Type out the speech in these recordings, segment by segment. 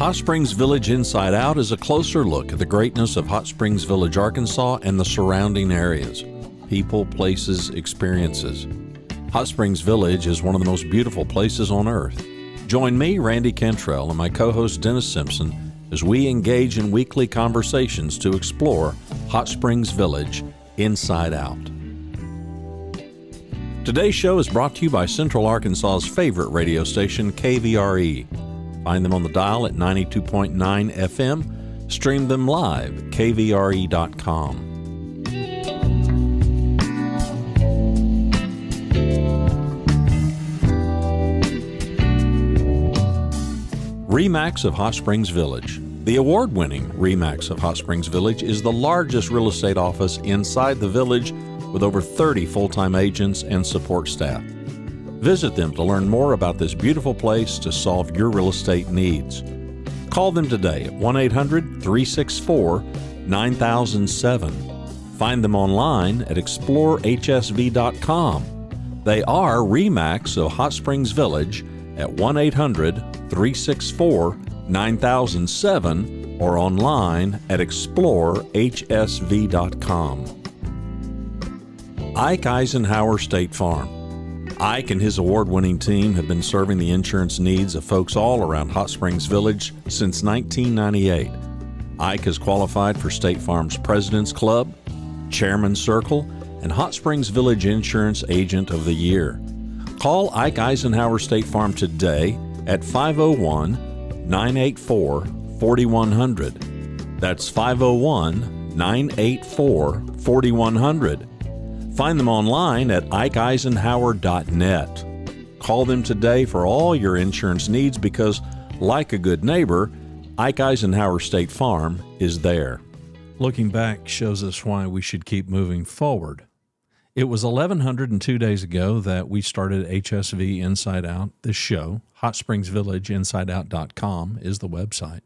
Hot Springs Village Inside Out is a closer look at the greatness of Hot Springs Village, Arkansas and the surrounding areas. People, places, experiences. Hot Springs Village is one of the most beautiful places on earth. Join me, Randy Cantrell, and my co-host Dennis Simpson as we engage in weekly conversations to explore Hot Springs Village Inside Out. Today's show is brought to you by Central Arkansas's favorite radio station, KVRE. Find them on the dial at 92.9 FM. Stream them live at kvre.com. RE/MAX of Hot Springs Village. The award-winning RE/MAX of Hot Springs Village is the largest real estate office inside the village with over 30 full-time agents and support staff. Visit them to learn more about this beautiful place to solve your real estate needs. Call them today at 1-800-364-9007. Find them online at explorehsv.com. They are RE/MAX of Hot Springs Village at 1-800-364-9007 or online at explorehsv.com. Ike Eisenhower State Farm. Ike and his award-winning team have been serving the insurance needs of folks all around Hot Springs Village since 1998. Ike has qualified for State Farm's President's Club, Chairman's Circle, and Hot Springs Village Insurance Agent of the Year. Call Ike Eisenhower State Farm today at 501-984-4100. That's 501-984-4100. Find them online at ikeeisenhower.net. Call them today for all your insurance needs because, like a good neighbor, Ike Eisenhower State Farm is there. Looking back shows us why we should keep moving forward. It was 1,102 days ago that we started HSV Inside Out, this show. HotSpringsVillageInsideOut.com is the website.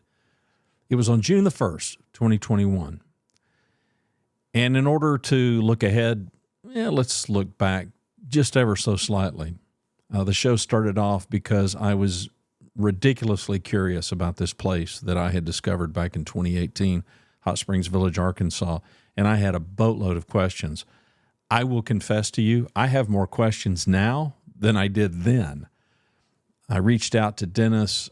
It was on June the 1st, 2021. And in order to look ahead, let's look back just ever so slightly. The show started off because I was ridiculously curious about this place that I had discovered back in 2018, Hot Springs Village, Arkansas, and I had a boatload of questions. I will confess to you, I have more questions now than I did then. I reached out to Dennis.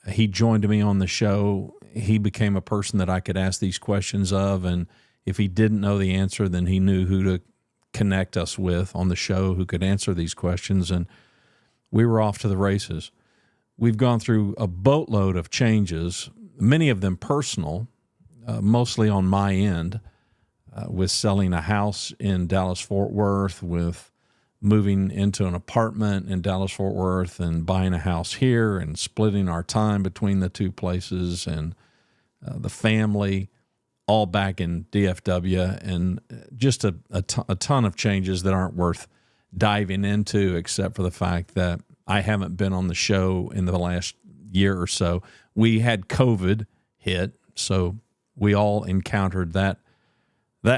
He joined me on the show. He became a person that I could ask these questions of, and if he didn't know the answer, then he knew who to connect us with on the show who could answer these questions, and we were off to the races. We've gone through a boatload of changes, many of them personal, mostly on my end, with selling a house in Dallas-Fort Worth, with moving into an apartment in Dallas-Fort Worth and buying a house here and splitting our time between the two places and the family, all back in DFW, and just a ton of changes that aren't worth diving into except for the fact that I haven't been on the show in the last year or so. We had COVID hit, so we all encountered that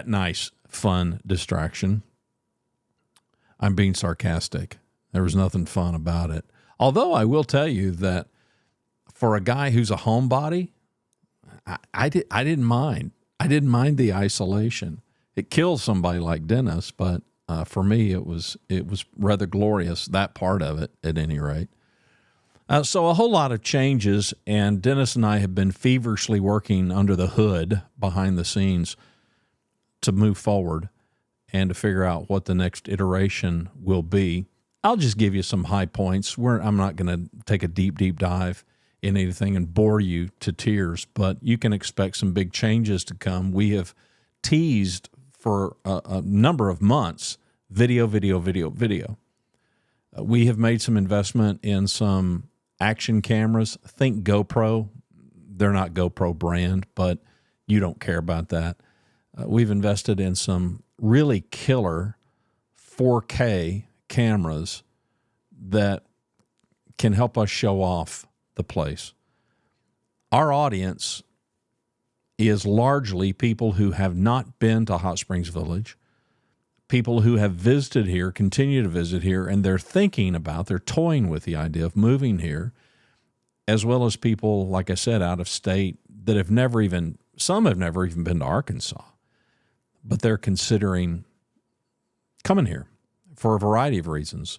nice, fun distraction. I'm being sarcastic. There was nothing fun about it. Although I will tell you that for a guy who's a homebody, I didn't mind. I didn't mind the isolation. It kills somebody like Dennis, but for me, it was rather glorious, that part of it, at any rate. So a whole lot of changes, and Dennis and I have been feverishly working under the hood, behind the scenes, to move forward and to figure out what the next iteration will be. I'll just give you some high points. I'm not going to take a deep dive in anything and bore you to tears, but you can expect some big changes to come. We have teased for a number of months video. We have made some investment in some action cameras. Think GoPro. They're not GoPro brand, but you don't care about that. We've invested in some really killer 4K cameras that can help us show off the place. Our audience is largely people who have not been to Hot Springs Village, people who have visited here, continue to visit here, and they're toying with the idea of moving here. as well as people, like I said, out of state that some have never even been to Arkansas, but they're considering coming here for a variety of reasons: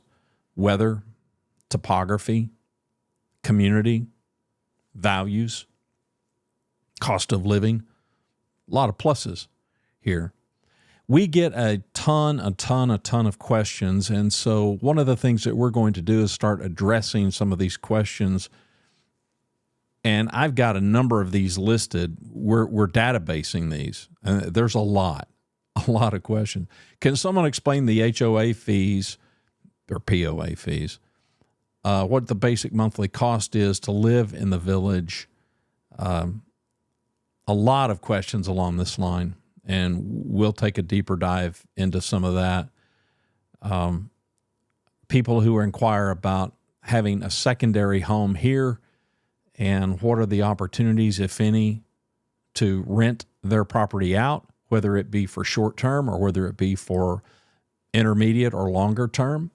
weather, topography, community, values, cost of living, a lot of pluses here. We get a ton of questions, and so one of the things that we're going to do is start addressing some of these questions. And I've got a number of these listed. We're databasing these. There's a lot of questions. Can someone explain the HOA fees or POA fees? What the basic monthly cost is to live in the village? A lot of questions along this line, and we'll take a deeper dive into some of that. People who inquire about having a secondary home here, and what are the opportunities, if any, to rent their property out, whether it be for short term or whether it be for intermediate or longer term.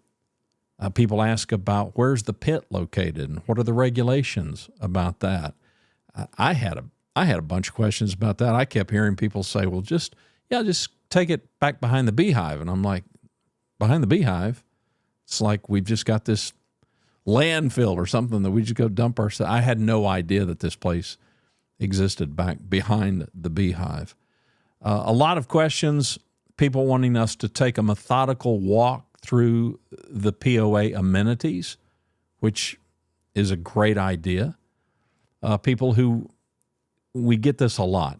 People ask about where's the pit located and what are the regulations about that. I had a bunch of questions about that. I kept hearing people say, well, just take it back behind the beehive. And I'm like, behind the beehive? It's like we've just got this landfill or something that we just go dump ourselves. I had no idea that this place existed back behind the beehive. A lot of questions, people wanting us to take a methodical walk through the POA amenities, which is a great idea. People who, we get this a lot.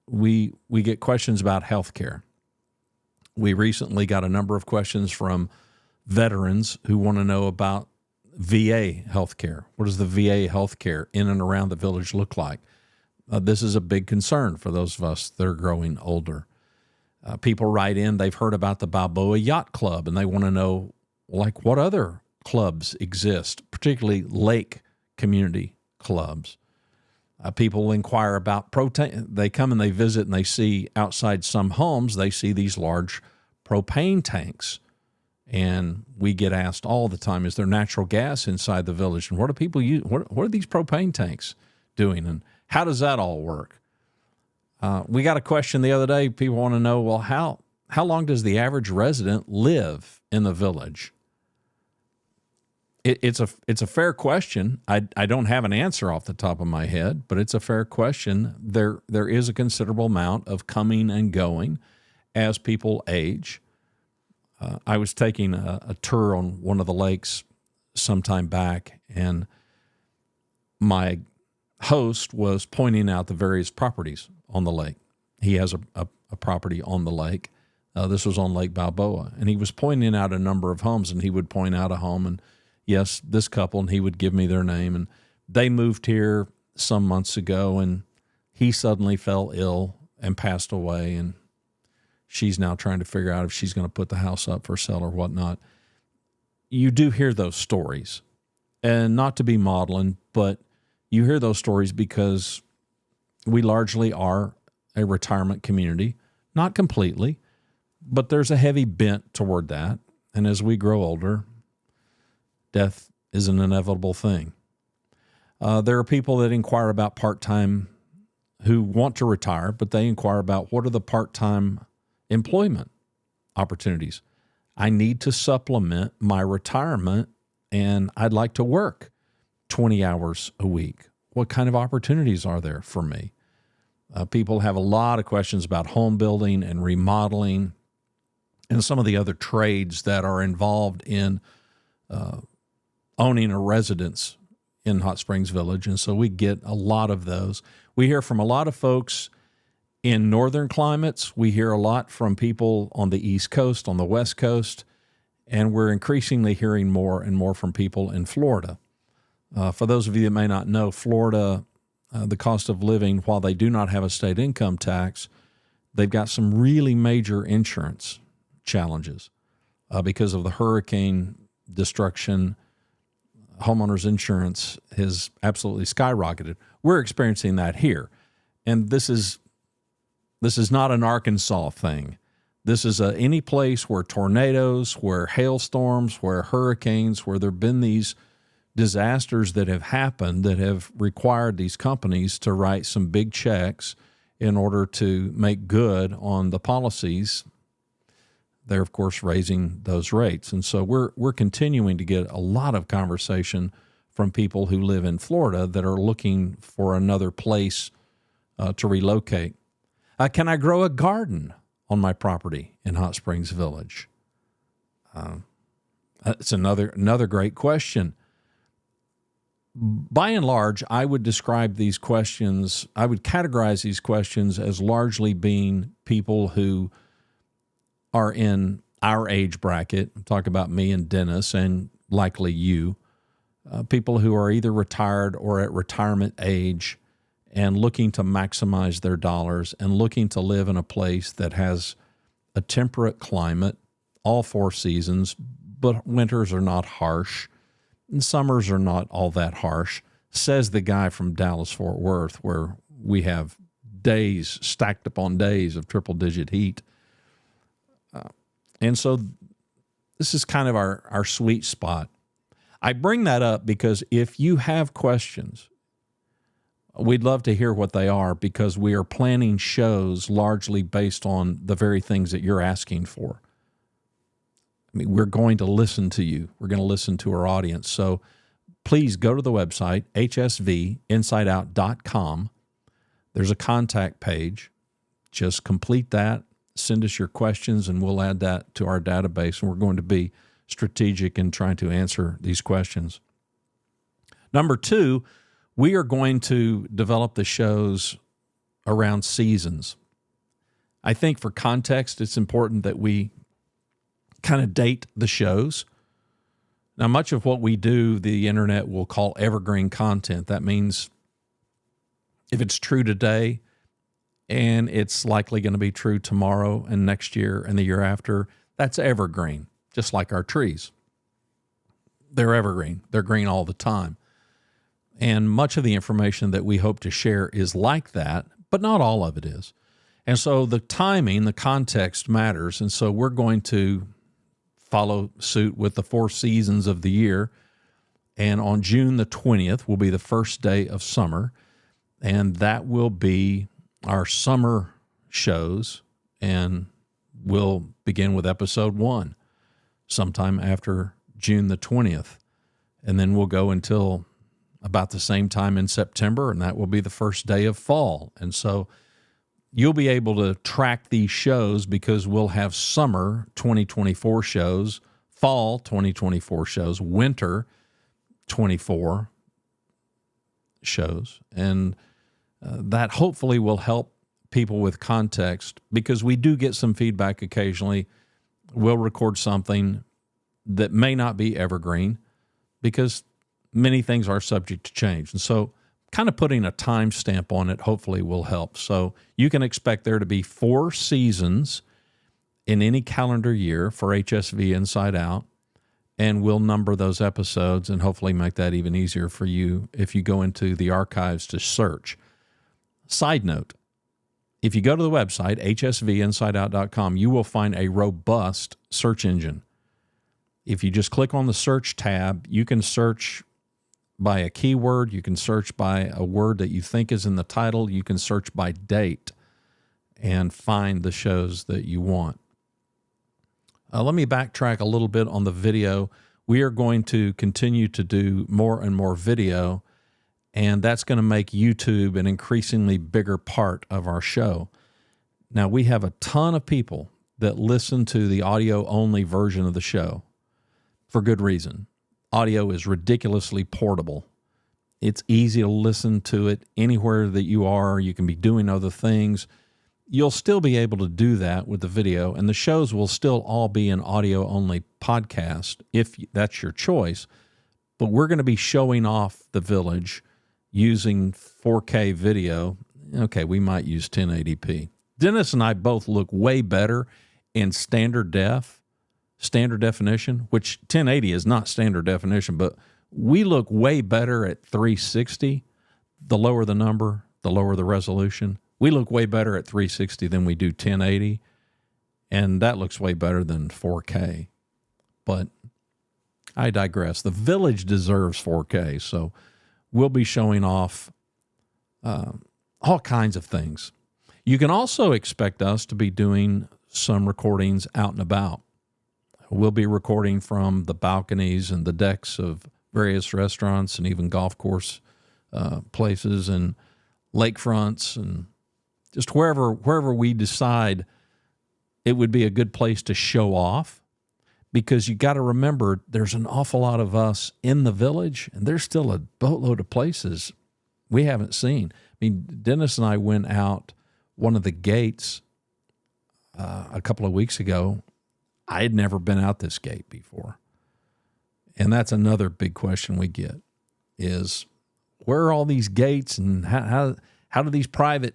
We get questions about healthcare. We recently got a number of questions from veterans who want to know about VA healthcare. What does the VA healthcare in and around the village look like? This is a big concern for those of us that are growing older. People write in, they've heard about the Balboa Yacht Club, and they want to know, like, what other clubs exist, particularly lake community clubs. People inquire about propane. They come and they visit and they see outside some homes, they see these large propane tanks. And we get asked all the time, is there natural gas inside the village? And what do people use? What are these propane tanks doing? And how does that all work? We got a question the other day. People want to know, well, how long does the average resident live in the village? It's a fair question. I don't have an answer off the top of my head, but it's a fair question. There is a considerable amount of coming and going as people age. I was taking a tour on one of the lakes sometime back, and my host was pointing out the various properties on the lake. He has a property on the lake. This was on Lake Balboa, and he was pointing out a number of homes, and he would point out a home, and yes, this couple, and he would give me their name, and they moved here some months ago, and he suddenly fell ill and passed away, and she's now trying to figure out if she's going to put the house up for sale or whatnot. You do hear those stories, and not to be maudlin, but you hear those stories because we largely are a retirement community, not completely, but there's a heavy bent toward that. And as we grow older, death is an inevitable thing. There are people that inquire about part-time who want to retire, but they inquire about what are the part-time employment opportunities. I need to supplement my retirement, and I'd like to work 20 hours a week. What kind of opportunities are there for me? People have a lot of questions about home building and remodeling and some of the other trades that are involved in owning a residence in Hot Springs Village. And so we get a lot of those. We hear from a lot of folks in northern climates. We hear a lot from people on the East Coast, on the West Coast, and we're increasingly hearing more and more from people in Florida. For those of you that may not know, Florida, the cost of living, while they do not have a state income tax, they've got some really major insurance challenges because of the hurricane destruction. Homeowners insurance has absolutely skyrocketed. We're experiencing that here. And this is not an Arkansas thing. This is any place where tornadoes, where hailstorms, where hurricanes, where there have been these disasters that have happened that have required these companies to write some big checks in order to make good on the policies. They're, of course, raising those rates. And so we're continuing to get a lot of conversation from people who live in Florida that are looking for another place to relocate. Can I grow a garden on my property in Hot Springs Village? That's another great question. By and large, I would describe these questions, I would categorize these questions as largely being people who are in our age bracket. Talk about me and Dennis and likely you. People who are either retired or at retirement age and looking to maximize their dollars and looking to live in a place that has a temperate climate, all 4 seasons, but winters are not harsh and summers are not all that harsh, says the guy from Dallas-Fort Worth, where we have days stacked upon days of triple-digit heat. And so this is kind of our sweet spot. I bring that up because if you have questions, we'd love to hear what they are, because we are planning shows largely based on the very things that you're asking for. I mean, we're going to listen to you. We're going to listen to our audience. So please go to the website, hsvinsideout.com. There's a contact page. Just complete that. Send us your questions, and we'll add that to our database. And we're going to be strategic in trying to answer these questions. Number 2, we are going to develop the shows around seasons. I think for context, it's important that we kind of date the shows. Now, much of what we do, the internet will call evergreen content. That means if it's true today and it's likely going to be true tomorrow and next year and the year after, that's evergreen, just like our trees. They're evergreen. They're green all the time. And much of the information that we hope to share is like that, but not all of it is. And so the timing, the context matters. And so we're going to follow suit with the 4 seasons of the year. And on June the 20th will be the first day of summer. And that will be our summer shows. And we'll begin with episode 1 sometime after June the 20th. And then we'll go until about the same time in September, and that will be the first day of fall. And so you'll be able to track these shows because we'll have summer 2024 shows, fall 2024 shows, winter 24 shows. And that hopefully will help people with context, because we do get some feedback occasionally. We'll record something that may not be evergreen because many things are subject to change. And so kind of putting a time stamp on it hopefully will help. So you can expect there to be 4 seasons in any calendar year for HSV Inside Out, and we'll number those episodes and hopefully make that even easier for you if you go into the archives to search. Side note, if you go to the website, hsvinsideout.com, you will find a robust search engine. If you just click on the search tab, you can search by a keyword, you can search by a word that you think is in the title, you can search by date and find the shows that you want. Let me backtrack a little bit on the video. We are going to continue to do more and more video, and that's going to make YouTube an increasingly bigger part of our show. Now, we have a ton of people that listen to the audio-only version of the show for good reason. Audio is ridiculously portable. It's easy to listen to it anywhere that you are. You can be doing other things. You'll still be able to do that with the video, and the shows will still all be an audio-only podcast if that's your choice. But we're going to be showing off the village using 4K video. Okay, we might use 1080p. Dennis and I both look way better in standard definition, which 1080 is not standard definition, but we look way better at 360. The lower the number, the lower the resolution. We look way better at 360 than we do 1080, and that looks way better than 4K. But I digress. The village deserves 4K, so we'll be showing off all kinds of things. You can also expect us to be doing some recordings out and about. We'll be recording from the balconies and the decks of various restaurants and even golf course places and lakefronts and just wherever we decide it would be a good place to show off, because you got to remember there's an awful lot of us in the village, and there's still a boatload of places we haven't seen. I mean, Dennis and I went out one of the gates a couple of weeks ago. I had never been out this gate before. And that's another big question we get is, where are all these gates, and how do these private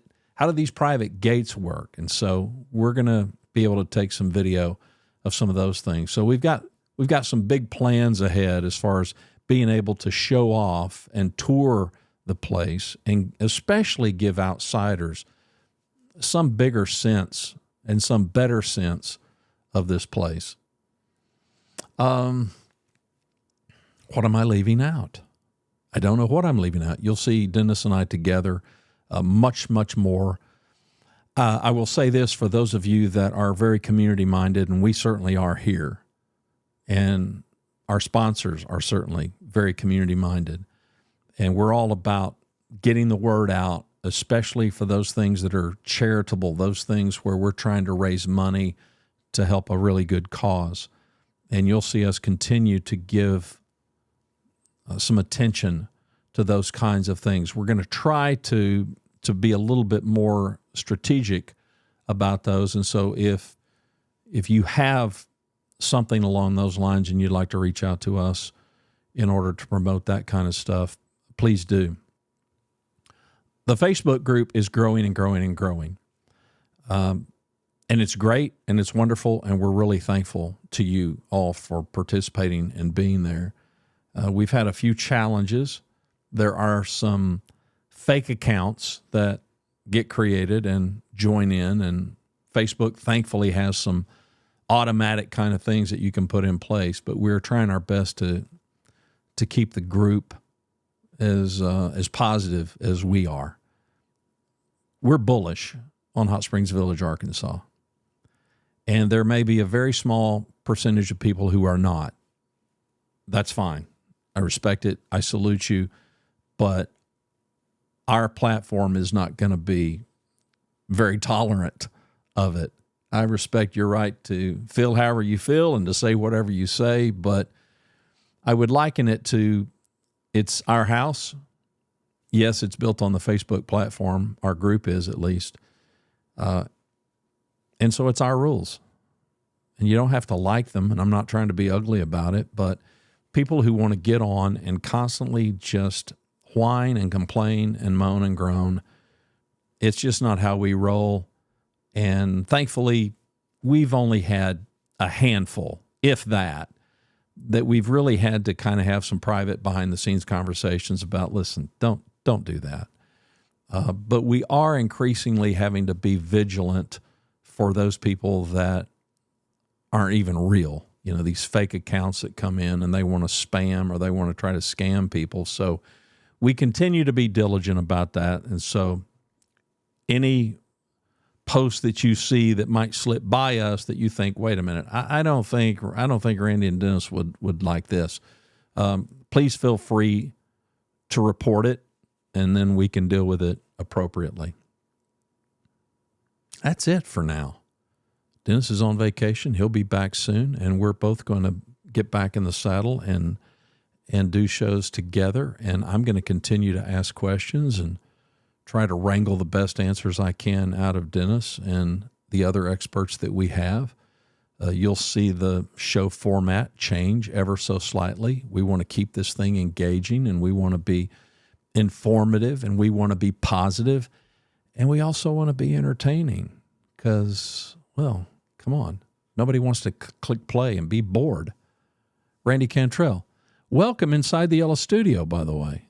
gates work? And so we're going to be able to take some video of some of those things. So we've got some big plans ahead as far as being able to show off and tour the place, and especially give outsiders some bigger sense and some better sense of this place. What am I leaving out? I don't know what I'm leaving out. You'll see Dennis and I together much, much more. I will say this for those of you that are very community-minded, and we certainly are here, and our sponsors are certainly very community-minded, and we're all about getting the word out, especially for those things that are charitable, those things where we're trying to raise money to help a really good cause. And you'll see us continue to give some attention to those kinds of things. We're going to try to be a little bit more strategic about those. And so if you have something along those lines and you'd like to reach out to us in order to promote that kind of stuff, please do. The Facebook group is growing and growing and growing. And it's great and it's wonderful, and we're really thankful to you all for participating and being there. We've had a few challenges. There are some fake accounts that get created and join in, and Facebook thankfully has some automatic kind of things that you can put in place, but we're trying our best to keep the group as positive as we are. We're bullish on Hot Springs Village, Arkansas. And there may be a very small percentage of people who are not. That's fine. I respect it. I salute you. But our platform is not going to be very tolerant of it. I respect your right to feel however you feel and to say whatever you say, but I would liken it to, it's our house. Yes, it's built on the Facebook platform. Our group is, at least. And so it's our rules. And you don't have to like them, and I'm not trying to be ugly about it, but people who want to get on and constantly just whine and complain and moan and groan, it's just not how we roll. And thankfully, we've only had a handful, if that we've really had to kind of have some private behind-the-scenes conversations about, listen, don't do that. But we are increasingly having to be vigilant for those people that aren't even real. You know, these fake accounts that come in and they want to spam or they want to try to scam people. So we continue to be diligent about that. And so any post that you see that might slip by us that you think, wait a minute, I don't think Randy and Dennis would like this. Please feel free to report it, and then we can deal with it appropriately. That's it for now. Dennis is on vacation. He'll be back soon, and we're both going to get back in the saddle and do shows together. And I'm going to continue to ask questions and try to wrangle the best answers I can out of Dennis and the other experts that we have. You'll see the show format change ever so slightly. We want to keep this thing engaging, and we want to be informative, and we want to be positive, and we also want to be entertaining because, well, come on. Nobody wants to click play and be bored. Randy Cantrell, welcome inside the Yellow Studio, by the way.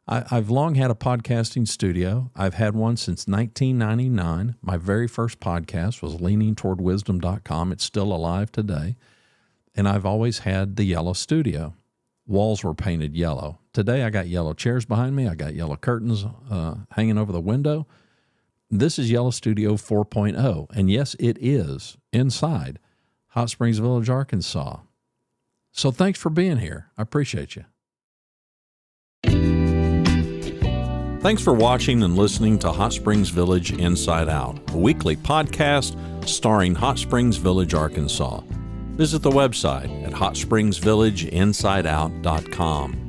I've long had a podcasting studio. I've had one since 1999. My very first podcast was leaningtowardwisdom.com. It's still alive today. and I've always had the yellow studio. Walls were painted yellow. Today I got yellow chairs behind me. I got yellow curtains hanging over the window. This is Yellow Studio 4.0, and yes, it is inside Hot Springs Village, Arkansas. So thanks for being here. I appreciate you. Thanks for watching and listening to Hot Springs Village Inside Out, a weekly podcast starring Hot Springs Village, Arkansas. Visit the website at hotspringsvillageinsideout.com.